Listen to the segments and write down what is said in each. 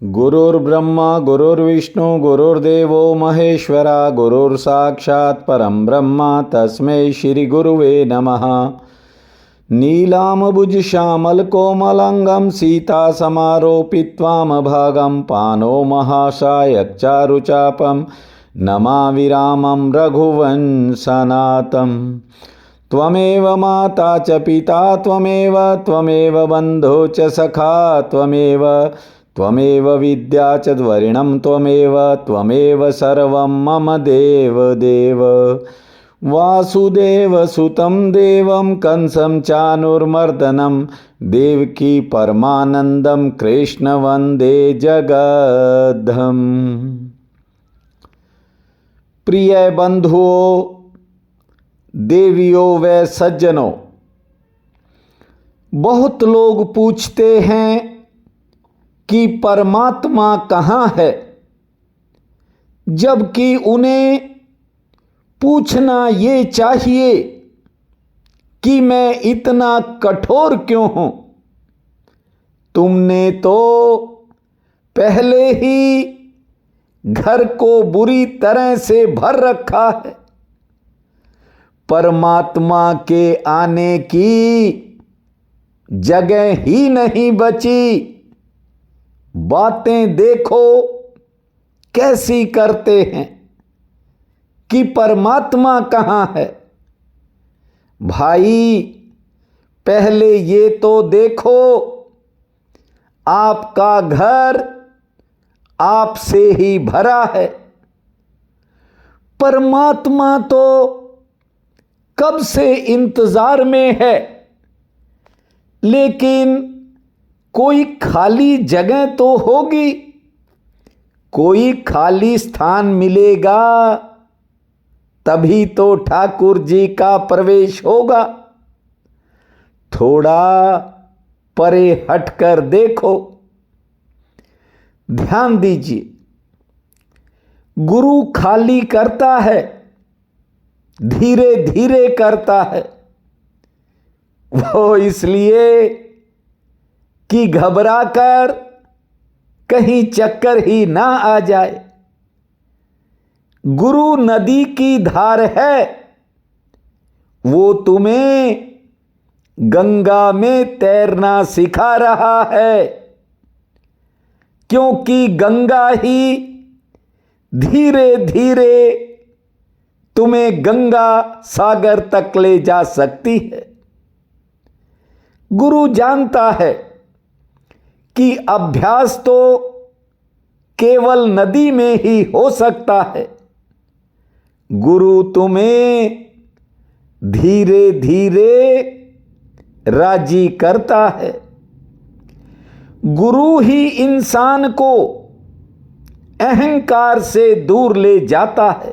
गुरुर्ब्रह्मा गुरुर्विष्णु गुरुर्देवो महेश्वरा गुरुर्साक्षात् परं ब्रह्म तस्मै श्री गुरुवे नमः। नीलाम्बुजश्यामलकोमलाङ्गं सीतासमारोपित्वामभागं पाणौ महासायकचारुचापं नमामि रामं रघुवंशनाथं। त्वमेव माता च पिता त्वमेव बन्धो च सखा त्वमेव विद्या च द्वरिणं त्वमेव सर्वं मम देव वासुदेवसुतं देवं कंसं चाणूरमर्दनं देवकी परमानन्दं कृष्ण वन्दे जगद्धाम। प्रिय बंधुओं, देवियों व सज्जनों, बहुत लोग पूछते हैं कि परमात्मा कहाँ है, जबकि उन्हें पूछना ये चाहिए कि मैं इतना कठोर क्यों हूं। तुमने तो पहले ही घर को बुरी तरह से भर रखा है। परमात्मा के आने की जगह ही नहीं बची। बातें देखो कैसी करते हैं कि परमात्मा कहाँ है। भाई, पहले ये तो देखो, आपका घर आपसे ही भरा है। परमात्मा तो कब से इंतजार में है, लेकिन कोई खाली जगह तो होगी, कोई खाली स्थान मिलेगा, तभी तो ठाकुर जी का प्रवेश होगा। थोड़ा परे हटकर देखो, ध्यान दीजिए। गुरु खाली करता है, धीरे धीरे करता है। वो इसलिए कि घबराकर कहीं चक्कर ही ना आ जाए। गुरु नदी की धार है, वो तुम्हें गंगा में तैरना सिखा रहा है, क्योंकि गंगा ही धीरे धीरे तुम्हें गंगा सागर तक ले जा सकती है। गुरु जानता है कि अभ्यास तो केवल नदी में ही हो सकता है। गुरु तुम्हें धीरे धीरे राजी करता है। गुरु ही इंसान को अहंकार से दूर ले जाता है,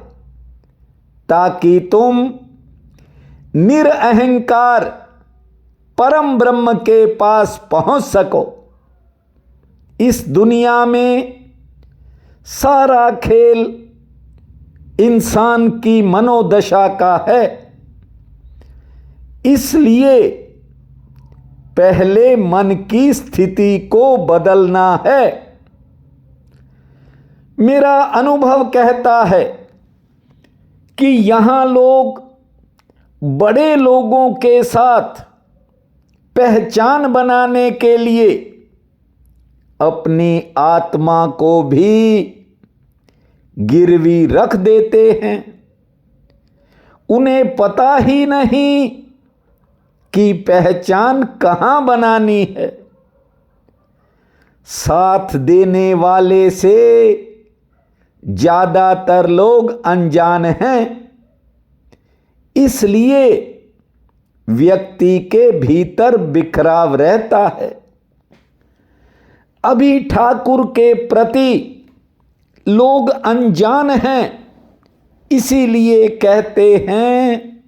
ताकि तुम निरअहंकार परम ब्रह्म के पास पहुंच सको। इस दुनिया में सारा खेल इंसान की मनोदशा का है। इसलिए पहले मन की स्थिति को बदलना है। मेरा अनुभव कहता है कि यहां लोग बड़े लोगों के साथ पहचान बनाने के लिए अपनी आत्मा को भी गिरवी रख देते हैं। उन्हें पता ही नहीं कि पहचान कहां बनानी है। साथ देने वाले से ज्यादातर लोग अनजान हैं। इसलिए व्यक्ति के भीतर बिखराव रहता है। अभी ठाकुर के प्रति लोग अनजान हैं, इसीलिए कहते हैं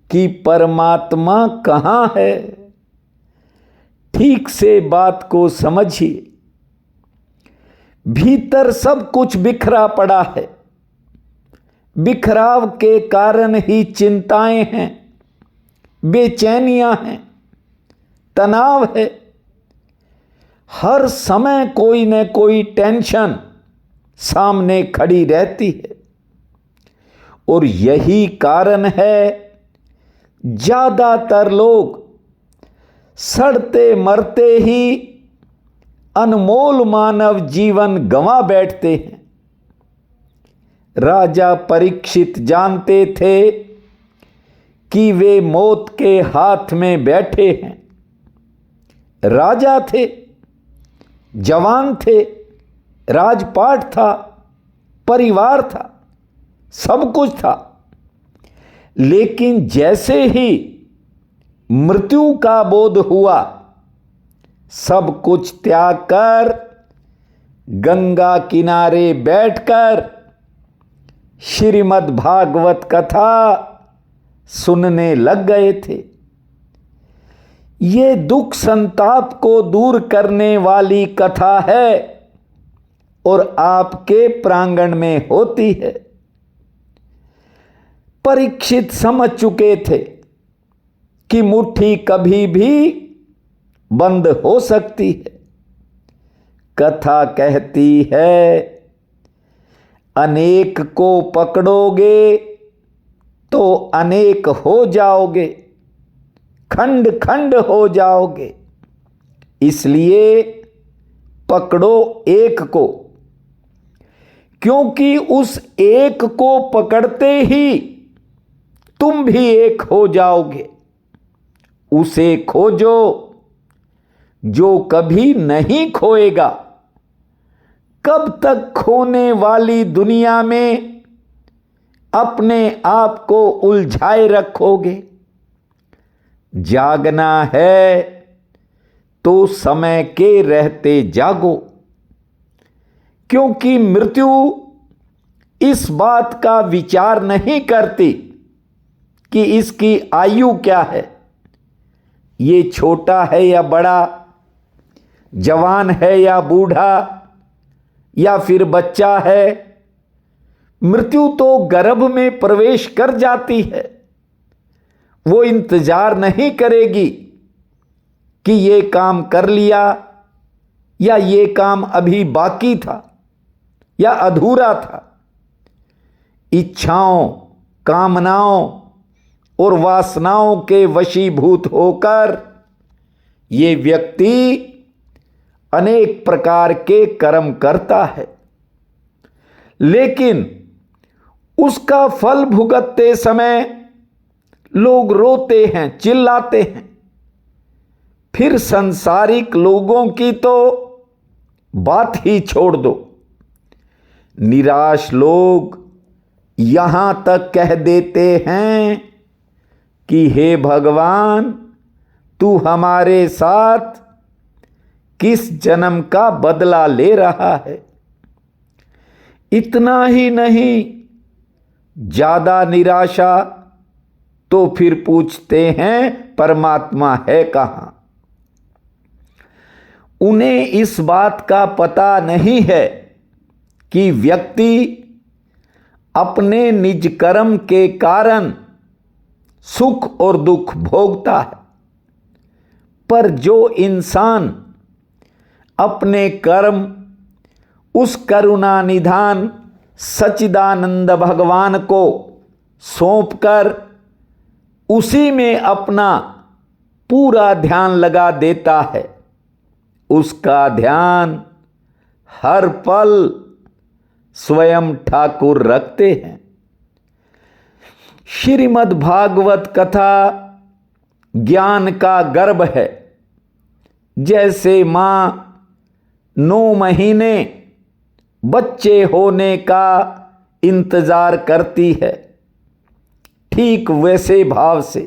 कि परमात्मा कहाँ है। ठीक से बात को समझिए। भीतर सब कुछ बिखरा पड़ा है। बिखराव के कारण ही चिंताएं हैं, बेचैनियां हैं, तनाव है। हर समय कोई न कोई टेंशन सामने खड़ी रहती है और यही कारण है ज्यादातर लोग सड़ते मरते ही अनमोल मानव जीवन गंवा बैठते हैं। राजा परीक्षित जानते थे कि वे मौत के हाथ में बैठे हैं। राजा थे, जवान थे, राजपाट था, परिवार था, सब कुछ था, लेकिन जैसे ही मृत्यु का बोध हुआ, सब कुछ त्याग कर गंगा किनारे बैठकर श्रीमद् भागवत कथा सुनने लग गए थे। ये दुख संताप को दूर करने वाली कथा है और आपके प्रांगण में होती है। परीक्षित समझ चुके थे कि मुट्ठी कभी भी बंद हो सकती है। कथा कहती है, अनेक को पकड़ोगे तो अनेक हो जाओगे, खंड खंड हो जाओगे, इसलिए पकड़ो एक को, क्योंकि उस एक को पकड़ते ही तुम भी एक हो जाओगे। उसे खोजो जो कभी नहीं खोएगा। कब तक खोने वाली दुनिया में अपने आप को उलझाए रखोगे? जागना है तो समय के रहते जागो, क्योंकि मृत्यु इस बात का विचार नहीं करती कि इसकी आयु क्या है, ये छोटा है या बड़ा, जवान है या बूढ़ा या फिर बच्चा है। मृत्यु तो गर्भ में प्रवेश कर जाती है। वो इंतजार नहीं करेगी कि ये काम कर लिया या ये काम अभी बाकी था या अधूरा था। इच्छाओं, कामनाओं और वासनाओं के वशीभूत होकर ये व्यक्ति अनेक प्रकार के कर्म करता है, लेकिन उसका फल भुगतते समय लोग रोते हैं, चिल्लाते हैं। फिर संसारिक लोगों की तो बात ही छोड़ दो। निराश लोग यहां तक कह देते हैं कि हे भगवान, तू हमारे साथ किस जन्म का बदला ले रहा है। इतना ही नहीं, ज्यादा निराशा तो फिर पूछते हैं परमात्मा है कहां। उन्हें इस बात का पता नहीं है कि व्यक्ति अपने निज कर्म के कारण सुख और दुख भोगता है, पर जो इंसान अपने कर्म उस करुणा निधान सच्चिदानंद भगवान को सौंपकर उसी में अपना पूरा ध्यान लगा देता है, उसका ध्यान हर पल स्वयं ठाकुर रखते हैं। श्रीमद् भागवत कथा ज्ञान का गर्भ है। जैसे मां 9 महीने बच्चे होने का इंतजार करती है, ठीक वैसे भाव से,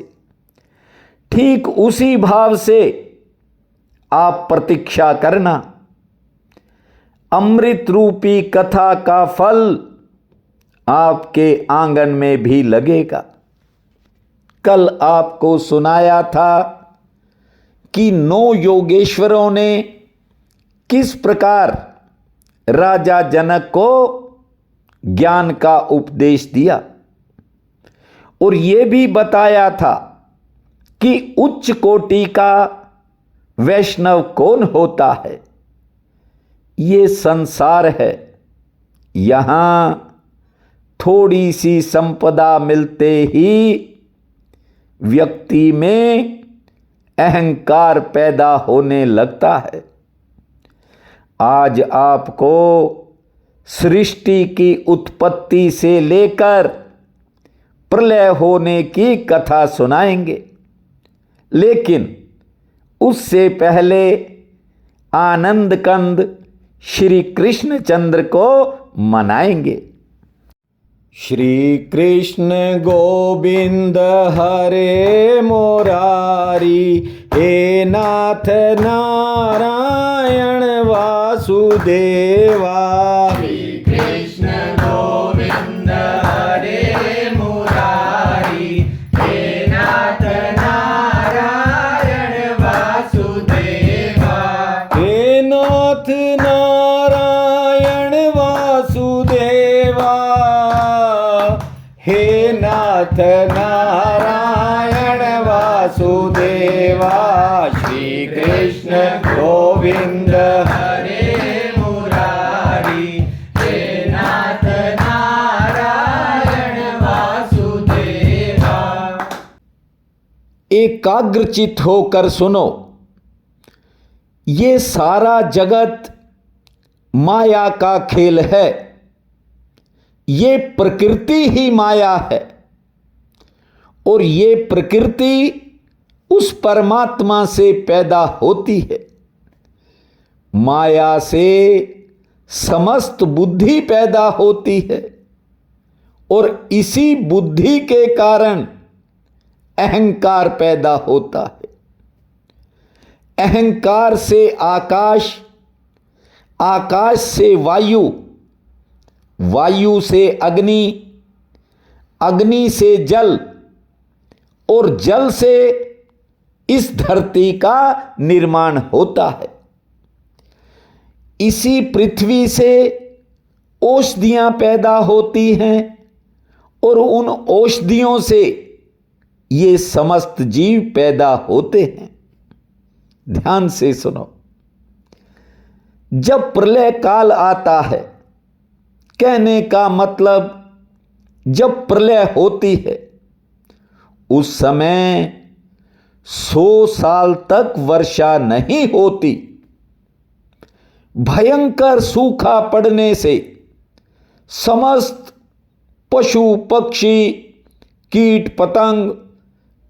ठीक उसी भाव से आप प्रतीक्षा करना। अमृत रूपी कथा का फल आपके आंगन में भी लगेगा। कल आपको सुनाया था कि 9 योगेश्वरों ने किस प्रकार राजा जनक को ज्ञान का उपदेश दिया, और यह भी बताया था कि उच्च कोटि का वैष्णव कौन होता है। ये संसार है, यहाँ थोड़ी सी संपदा मिलते ही व्यक्ति में अहंकार पैदा होने लगता है। आज आपको सृष्टि की उत्पत्ति से लेकर प्रलय होने की कथा सुनाएंगे, लेकिन उससे पहले आनंद कंद श्री कृष्णचंद्र को मनाएंगे। श्री कृष्ण गोविंद हरे मुरारी, हे नाथ नारायण वासुदेवा। श्री कृष्ण गोविंद हरे मुरारी, हे नाथ नारायण वासुदेवा। हे नाथ नारायण वासुदेवा, हे नाथ नारायण वासुदेवा। श्री कृष्ण गोविंद हरे मुरारी, हे नाथ नारायण वासुदेवा। एकाग्रचित होकर सुनो। ये सारा जगत माया का खेल है। ये प्रकृति ही माया है और ये प्रकृति उस परमात्मा से पैदा होती है। माया से समस्त बुद्धि पैदा होती है और इसी बुद्धि के कारण अहंकार पैदा होता है। अहंकार से आकाश, आकाश से वायु, वायु से अग्नि, अग्नि से जल और जल से इस धरती का निर्माण होता है। इसी पृथ्वी से औषधियां पैदा होती हैं और उन औषधियों से ये समस्त जीव पैदा होते हैं। ध्यान से सुनो। जब प्रलय काल आता है, कहने का मतलब जब प्रलय होती है उस समय 100 साल तक वर्षा नहीं होती। भयंकर सूखा पड़ने से समस्त पशु पक्षी, कीट पतंग,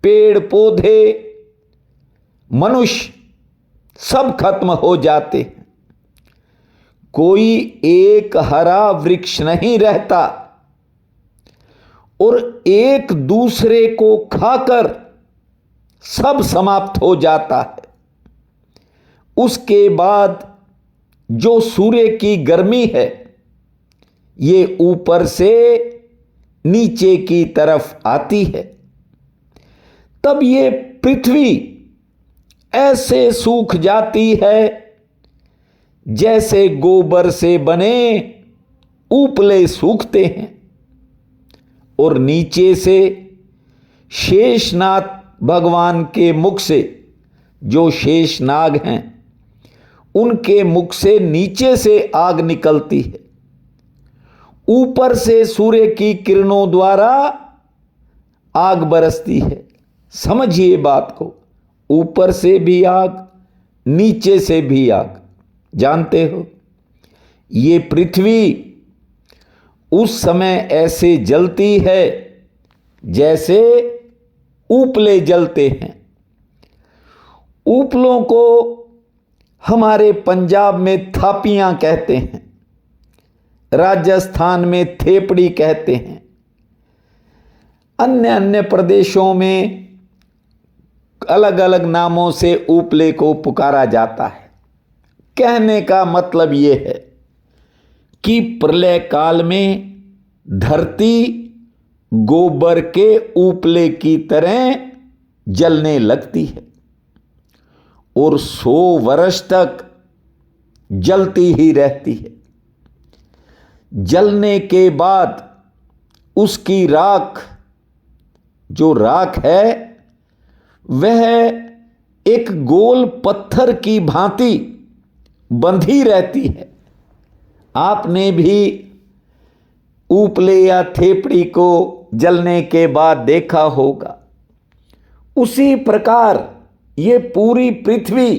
पेड़ पौधे, मनुष्य सब खत्म हो जाते हैं। कोई एक हरा वृक्ष नहीं रहता और एक दूसरे को खाकर सब समाप्त हो जाता है। उसके बाद जो सूर्य की गर्मी है ये ऊपर से नीचे की तरफ आती है। तब ये पृथ्वी ऐसे सूख जाती है जैसे गोबर से बने उपले सूखते हैं और नीचे से शेषनाग भगवान के मुख से, जो शेषनाग हैं उनके मुख से नीचे से आग निकलती है। ऊपर से सूर्य की किरणों द्वारा आग बरसती है। समझिए बात को, ऊपर से भी आग, नीचे से भी आग। जानते हो ये पृथ्वी उस समय ऐसे जलती है जैसे उपले जलते हैं। उपलों को हमारे पंजाब में थापियां कहते हैं, राजस्थान में थेपड़ी कहते हैं, अन्य अन्य प्रदेशों में अलग अलग नामों से उपले को पुकारा जाता है। कहने का मतलब यह है कि प्रलय काल में धरती गोबर के उपले की तरह जलने लगती है और 100 वर्ष तक जलती ही रहती है। जलने के बाद उसकी राख, जो राख है वह एक गोल पत्थर की भांति बंधी रहती है आपने भी उपले या थेपड़ी को जलने के बाद देखा होगा। उसी प्रकार ये पूरी पृथ्वी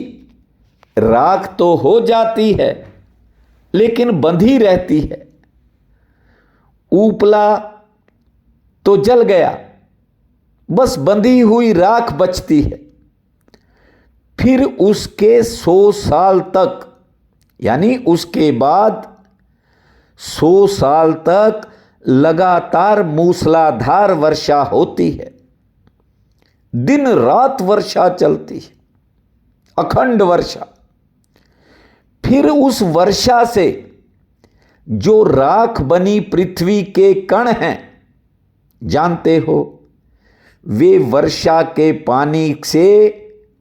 राख तो हो जाती है लेकिन बंधी रहती है। उपला तो जल गया, बस बंधी हुई राख बचती है। फिर उसके 100 साल तक, यानी उसके बाद 100 साल तक लगातार मूसलाधार वर्षा होती है। दिन रात वर्षा चलती है, अखंड वर्षा। फिर उस वर्षा से जो राख बनी पृथ्वी के कण हैं, जानते हो, वे वर्षा के पानी से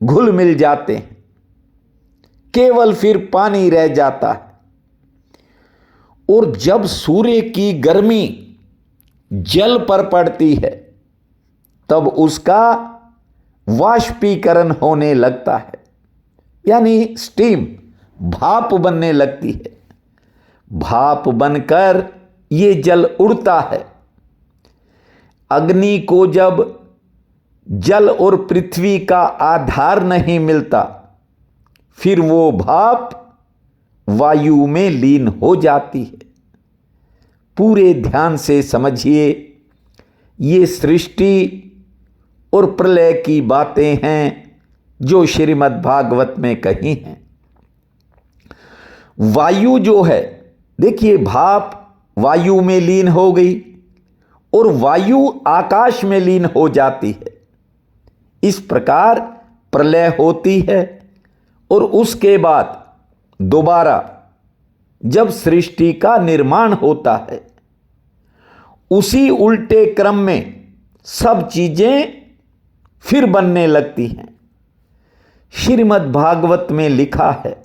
घुल मिल जाते हैं, केवल फिर पानी रह जाता है। और जब सूर्य की गर्मी जल पर पड़ती है तब उसका वाष्पीकरण होने लगता है, यानी स्टीम, भाप बनने लगती है। भाप बनकर ये जल उड़ता है। अग्नि को जब जल और पृथ्वी का आधार नहीं मिलता, फिर वो भाप वायु में लीन हो जाती है। पूरे ध्यान से समझिए, ये सृष्टि और प्रलय की बातें हैं जो श्रीमद् भागवत में कही हैं। वायु जो है, देखिए, भाप वायु में लीन हो गई और वायु आकाश में लीन हो जाती है। इस प्रकार प्रलय होती है और उसके बाद दोबारा जब सृष्टि का निर्माण होता है, उसी उल्टे क्रम में सब चीजें फिर बनने लगती हैं। श्रीमद् भागवत में लिखा है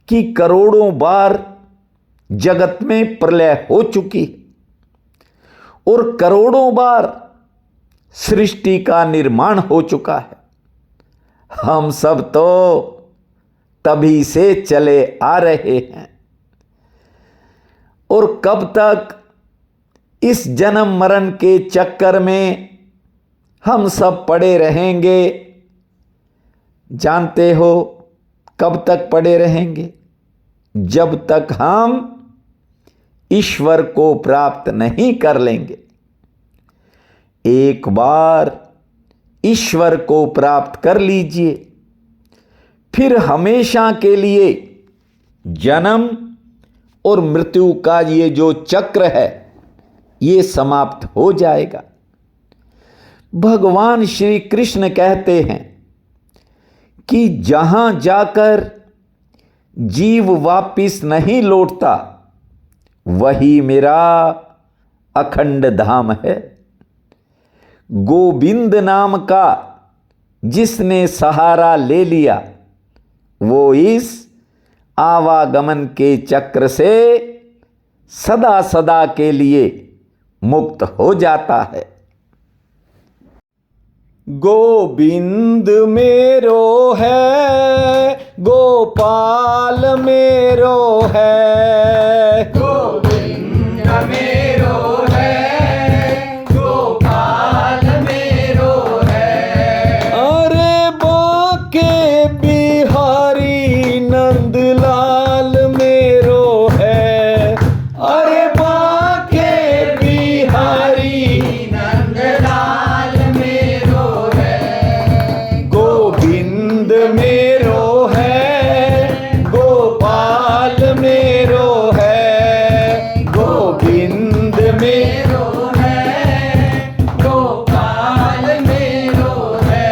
कि करोड़ों बार जगत में प्रलय हो चुकी है और करोड़ों बार सृष्टि का निर्माण हो चुका है। हम सब तो तभी से चले आ रहे हैं और कब तक इस जन्म मरण के चक्कर में हम सब पड़े रहेंगे? जानते हो कब तक पड़े रहेंगे? जब तक हम ईश्वर को प्राप्त नहीं कर लेंगे। एक बार ईश्वर को प्राप्त कर लीजिए, फिर हमेशा के लिए जन्म और मृत्यु का ये जो चक्र है, ये समाप्त हो जाएगा। भगवान श्री कृष्ण कहते हैं कि जहां जाकर जीव वापिस नहीं लौटता, वही मेरा अखंड धाम है। गोविंद नाम का जिसने सहारा ले लिया, वो इस आवागमन के चक्र से सदा सदा के लिए मुक्त हो जाता है। गोविंद मेरो है, गोपाल मेरो है। गोविंद मेरो है, गोपाल मेरो है। अरे बाके बिहारी नंदलाल मेरो है। अरे बाके बिहारी नंदलाल मेरो है। गोविंद मेरो है, गोपाल मेरो है। गोविंद मेरो मेरो है, गोपाल मेरो है।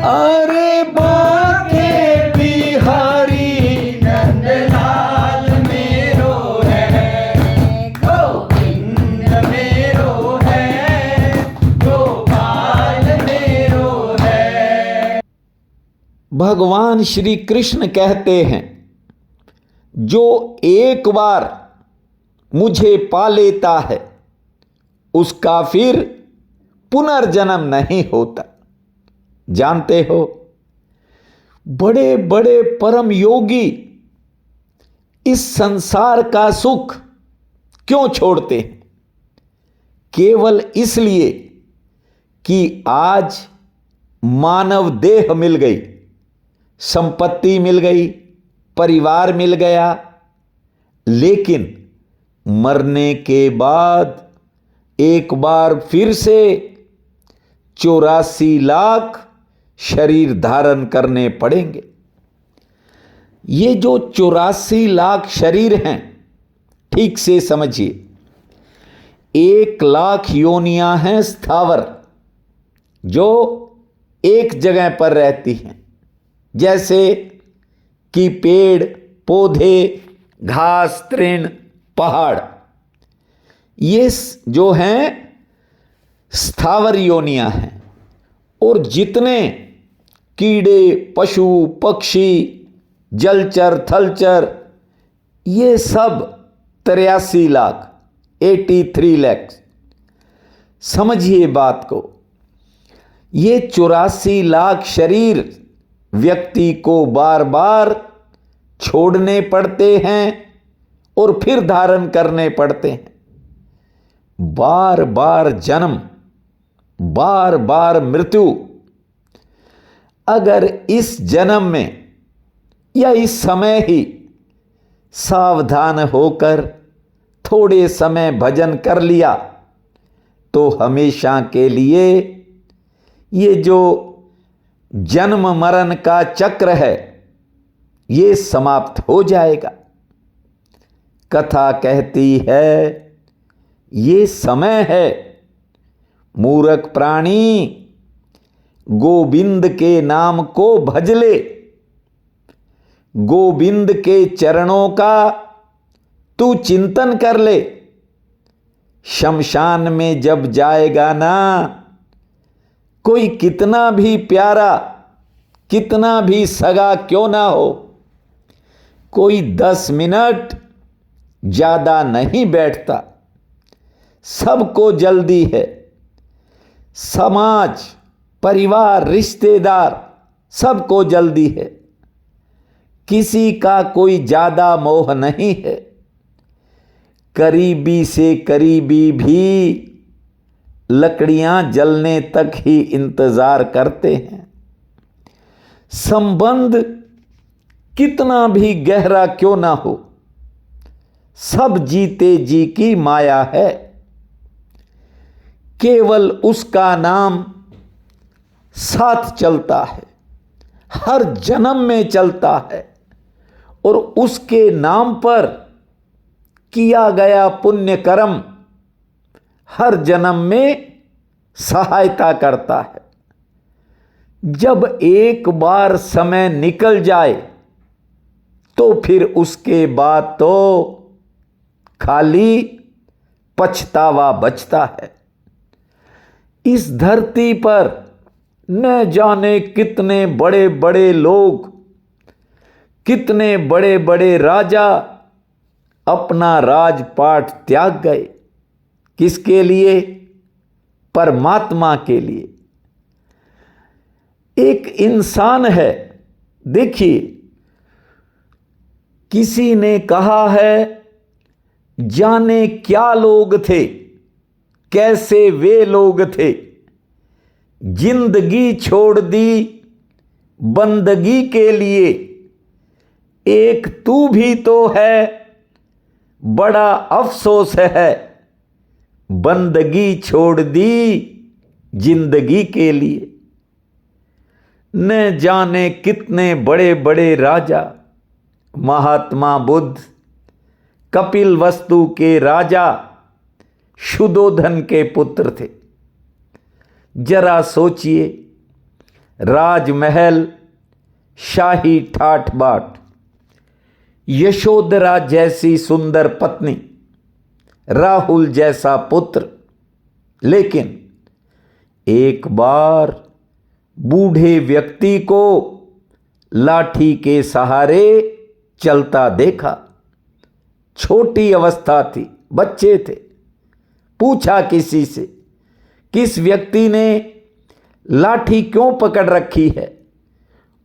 अरे बाके बिहारी नंदलाल मेरो है। गोविंद मेरो है, गोपाल मेरो है। भगवान श्री कृष्ण कहते हैं, जो एक बार मुझे पा लेता है उसका फिर पुनर्जन्म नहीं होता। जानते हो, बड़े बड़े परम योगी इस संसार का सुख क्यों छोड़ते हैं? केवल इसलिए कि आज मानव देह मिल गई, संपत्ति मिल गई, परिवार मिल गया, लेकिन मरने के बाद एक बार फिर से 84 लाख शरीर धारण करने पड़ेंगे। ये जो 84 लाख शरीर हैं, ठीक से समझिए, 1 लाख योनियां हैं स्थावर, जो एक जगह पर रहती हैं, जैसे कि पेड़ पौधे, घास तृण, पहाड़, ये जो हैं स्थावर योनियां हैं। और जितने कीड़े, पशु, पक्षी, जलचर, थलचर, ये सब 83 लाख, 83 लाख। समझिए बात को, ये 84 लाख शरीर व्यक्ति को बार बार छोड़ने पड़ते हैं और फिर धारण करने पड़ते हैं। बार बार जन्म, बार बार मृत्यु। अगर इस जन्म में या इस समय ही सावधान होकर थोड़े समय भजन कर लिया तो हमेशा के लिए ये जो जन्म मरण का चक्र है ये समाप्त हो जाएगा। कथा कहती है ये समय है मूर्ख प्राणी गोविंद के नाम को भज ले, गोविंद के चरणों का तू चिंतन कर ले। शमशान में जब जाएगा ना, कोई कितना भी प्यारा, कितना भी सगा क्यों ना हो, कोई 10 मिनट ज्यादा नहीं बैठता। सबको जल्दी है, समाज, परिवार, रिश्तेदार, सबको जल्दी है। किसी का कोई ज्यादा मोह नहीं है। करीबी से करीबी भी लकड़ियां जलने तक ही इंतजार करते हैं। संबंध कितना भी गहरा क्यों ना हो, सब जीते जी की माया है। केवल उसका नाम साथ चलता है, हर जन्म में चलता है, और उसके नाम पर किया गया पुण्य कर्म हर जन्म में सहायता करता है। जब एक बार समय निकल जाए तो फिर उसके बाद तो खाली पछतावा बचता है। इस धरती पर न जाने कितने बड़े बड़े लोग, कितने बड़े बड़े राजा अपना राजपाट त्याग गए। किसके लिए? परमात्मा के लिए। एक इंसान है, देखिए, किसी ने कहा है जाने क्या लोग थे, कैसे वे लोग थे, जिंदगी छोड़ दी बंदगी के लिए। एक तू भी तो है, बड़ा अफसोस है, बंदगी छोड़ दी जिंदगी के लिए। न जाने कितने बड़े बड़े राजा, महात्मा बुद्ध, कपिल वस्तु के राजा, शुद्धोधन के पुत्र थे। जरा सोचिए, राजमहल, शाही ठाठ बाट, यशोधरा जैसी सुंदर पत्नी, राहुल जैसा पुत्र, लेकिन एक बार बूढ़े व्यक्ति को लाठी के सहारे चलता देखा। छोटी अवस्था थी, बच्चे थे। पूछा किसी से, किस व्यक्ति ने लाठी क्यों पकड़ रखी है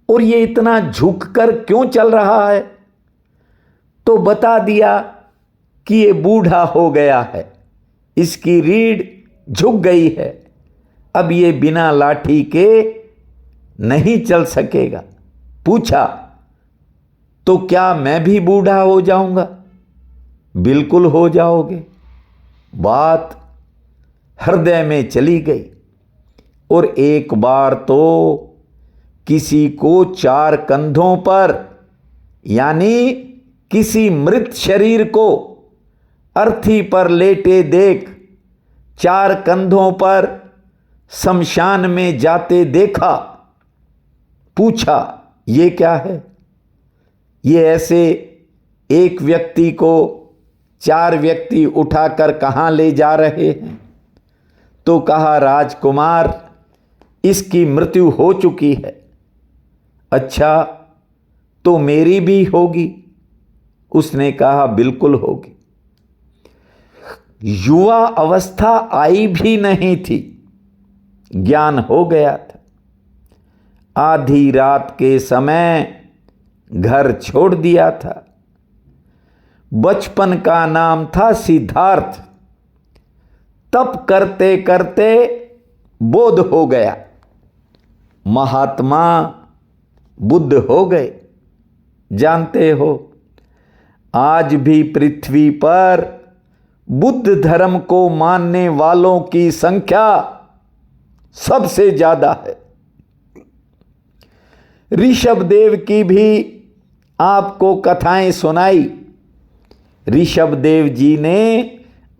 और ये इतना झुककर क्यों चल रहा है? तो बता दिया कि ये बूढ़ा हो गया है, इसकी रीढ़ झुक गई है, अब ये बिना लाठी के नहीं चल सकेगा। पूछा, तो क्या मैं भी बूढ़ा हो जाऊंगा? बिल्कुल हो जाओगे। बात हृदय में चली गई और एक बार तो किसी को 4 कंधों पर, यानी किसी मृत शरीर को अर्थी पर लेटे देख 4 कंधों पर शमशान में जाते देखा। पूछा, ये क्या है? ये ऐसे एक व्यक्ति को 4 व्यक्ति उठाकर कहाँ ले जा रहे हैं? तो कहा, राजकुमार, इसकी मृत्यु हो चुकी है। अच्छा, तो मेरी भी होगी? उसने कहा, बिल्कुल होगी। युवा अवस्था आई भी नहीं थी, ज्ञान हो गया था। आधी रात के समय घर छोड़ दिया था। बचपन का नाम था सिद्धार्थ। तप करते करते बोध हो गया, महात्मा बुद्ध हो गए। जानते हो, आज भी पृथ्वी पर बुद्ध धर्म को मानने वालों की संख्या सबसे ज्यादा है। ऋषभदेव की भी आपको कथाएं सुनाई। ऋषभदेव जी ने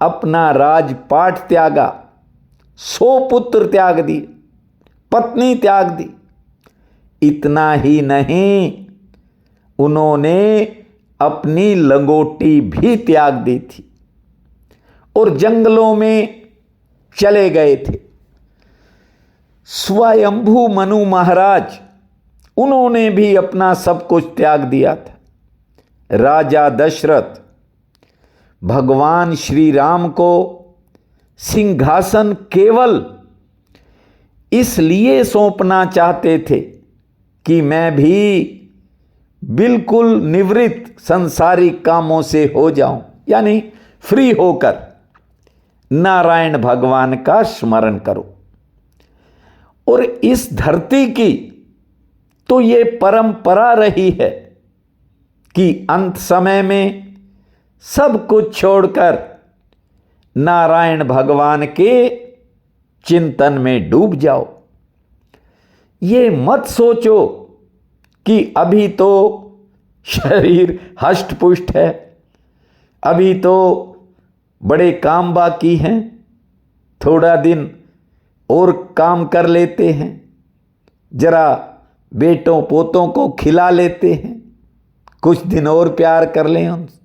अपना राजपाट त्यागा, 100 पुत्र त्याग दिए, पत्नी त्याग दी। इतना ही नहीं, उन्होंने अपनी लंगोटी भी त्याग दी थी और जंगलों में चले गए थे। स्वयंभू मनु महाराज, उन्होंने भी अपना सब कुछ त्याग दिया था। राजा दशरथ भगवान श्री राम को सिंहासन केवल इसलिए सौंपना चाहते थे कि मैं भी बिल्कुल निवृत्त सांसारिक कामों से हो जाऊं, यानी फ्री होकर नारायण भगवान का स्मरण करो। और इस धरती की तो ये परंपरा रही है कि अंत समय में सब कुछ छोड़कर नारायण भगवान के चिंतन में डूब जाओ। ये मत सोचो कि अभी तो शरीर हष्ट पुष्ट है, अभी तो बड़े काम बाकी हैं, थोड़ा दिन और काम कर लेते हैं, जरा बेटों पोतों को खिला लेते हैं, कुछ दिन और प्यार कर लें उनसे।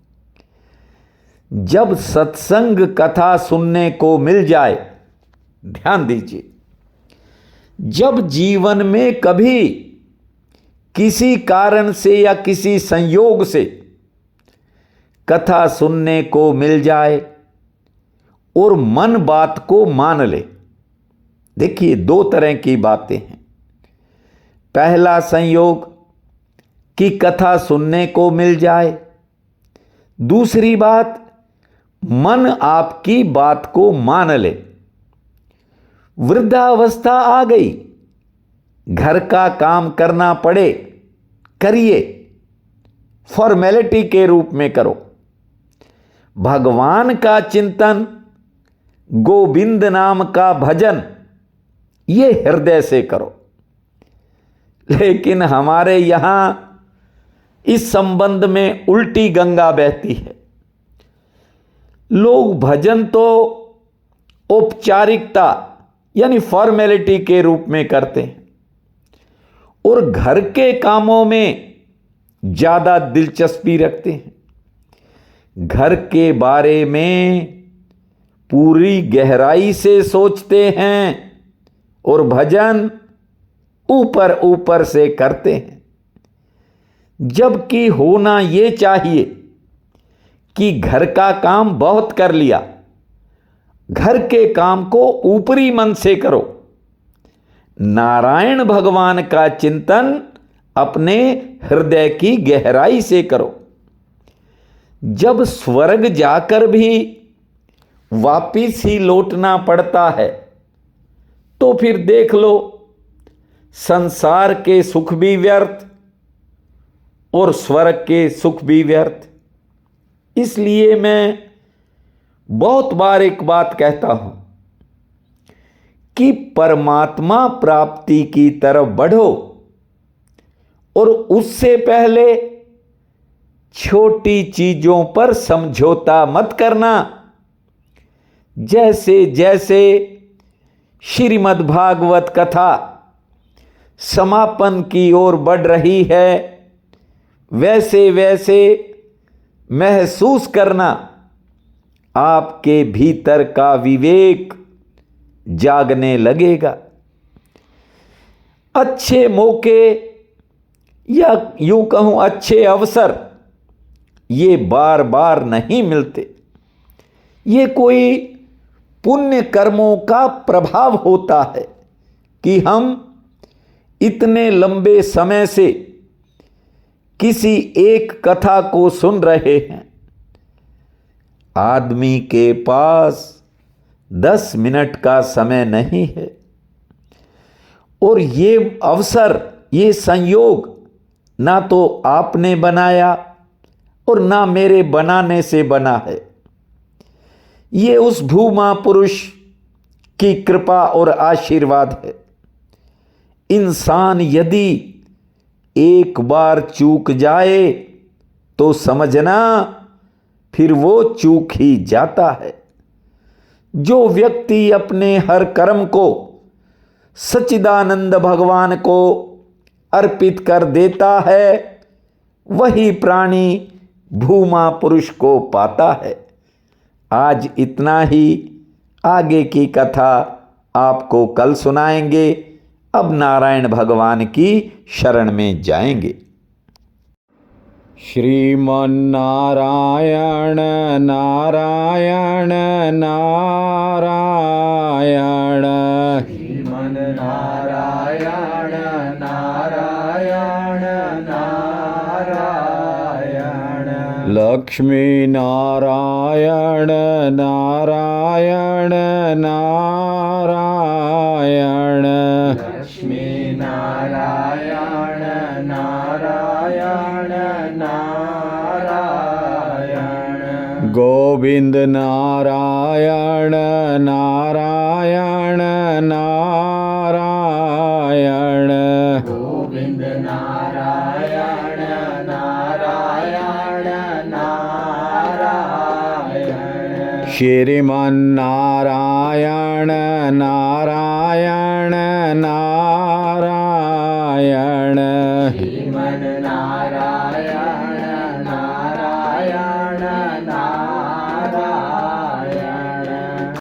जब सत्संग कथा सुनने को मिल जाए, ध्यान दीजिए, जब जीवन में कभी किसी कारण से या किसी संयोग से कथा सुनने को मिल जाए और मन बात को मान ले। देखिए, 2 तरह की बातें हैं। पहला संयोग कि कथा सुनने को मिल जाए, दूसरी बात मन आपकी बात को मान ले। वृद्धावस्था आ गई, घर का काम करना पड़े, करिए, फॉर्मेलिटी के रूप में करो। भगवान का चिंतन, गोविंद नाम का भजन, ये हृदय से करो। लेकिन हमारे यहां इस संबंध में उल्टी गंगा बहती है। लोग भजन तो औपचारिकता यानी फॉर्मेलिटी के रूप में करते हैं और घर के कामों में ज्यादा दिलचस्पी रखते हैं। घर के बारे में पूरी गहराई से सोचते हैं और भजन ऊपर ऊपर से करते हैं। जबकि होना ये चाहिए कि घर का काम बहुत कर लिया, घर के काम को ऊपरी मन से करो, नारायण भगवान का चिंतन अपने हृदय की गहराई से करो। जब स्वर्ग जाकर भी वापिस ही लौटना पड़ता है तो फिर देख लो, संसार के सुख भी व्यर्थ और स्वर्ग के सुख भी व्यर्थ। इसलिए मैं बहुत बार एक बात कहता हूं कि परमात्मा प्राप्ति की तरफ बढ़ो और उससे पहले छोटी चीजों पर समझौता मत करना। जैसे जैसे श्रीमद् भागवत कथा समापन की ओर बढ़ रही है, वैसे वैसे महसूस करना आपके भीतर का विवेक जागने लगेगा। अच्छे मौके या यूं कहूं अच्छे अवसर ये बार बार नहीं मिलते। ये कोई पुण्य कर्मों का प्रभाव होता है कि हम इतने लंबे समय से किसी एक कथा को सुन रहे हैं। आदमी के पास 10 मिनट का समय नहीं है और ये अवसर, ये संयोग ना तो आपने बनाया और ना मेरे बनाने से बना है। ये उस भूमा पुरुष की कृपा और आशीर्वाद है। इंसान यदि एक बार चूक जाए तो समझना फिर वो चूक ही जाता है। जो व्यक्ति अपने हर कर्म को सच्चिदानंद भगवान को अर्पित कर देता है, वही प्राणी भूमा पुरुष को पाता है। आज इतना ही, आगे की कथा आपको कल सुनाएंगे। अब नारायण भगवान की शरण में जाएंगे। श्रीमन्नारायण नारायण नारायण, श्रीमन्नारायण नारायण नारायण, लक्ष्मी नारायण नारायण नारायण, लक्ष्मी नारायण नारायण नारायण, गोविंद नारायण नारायण नारायण, गोविंद नारायण नारायण नारायण, श्रीमन्नारायण नारायण नारायण, श्रीमन्नारायण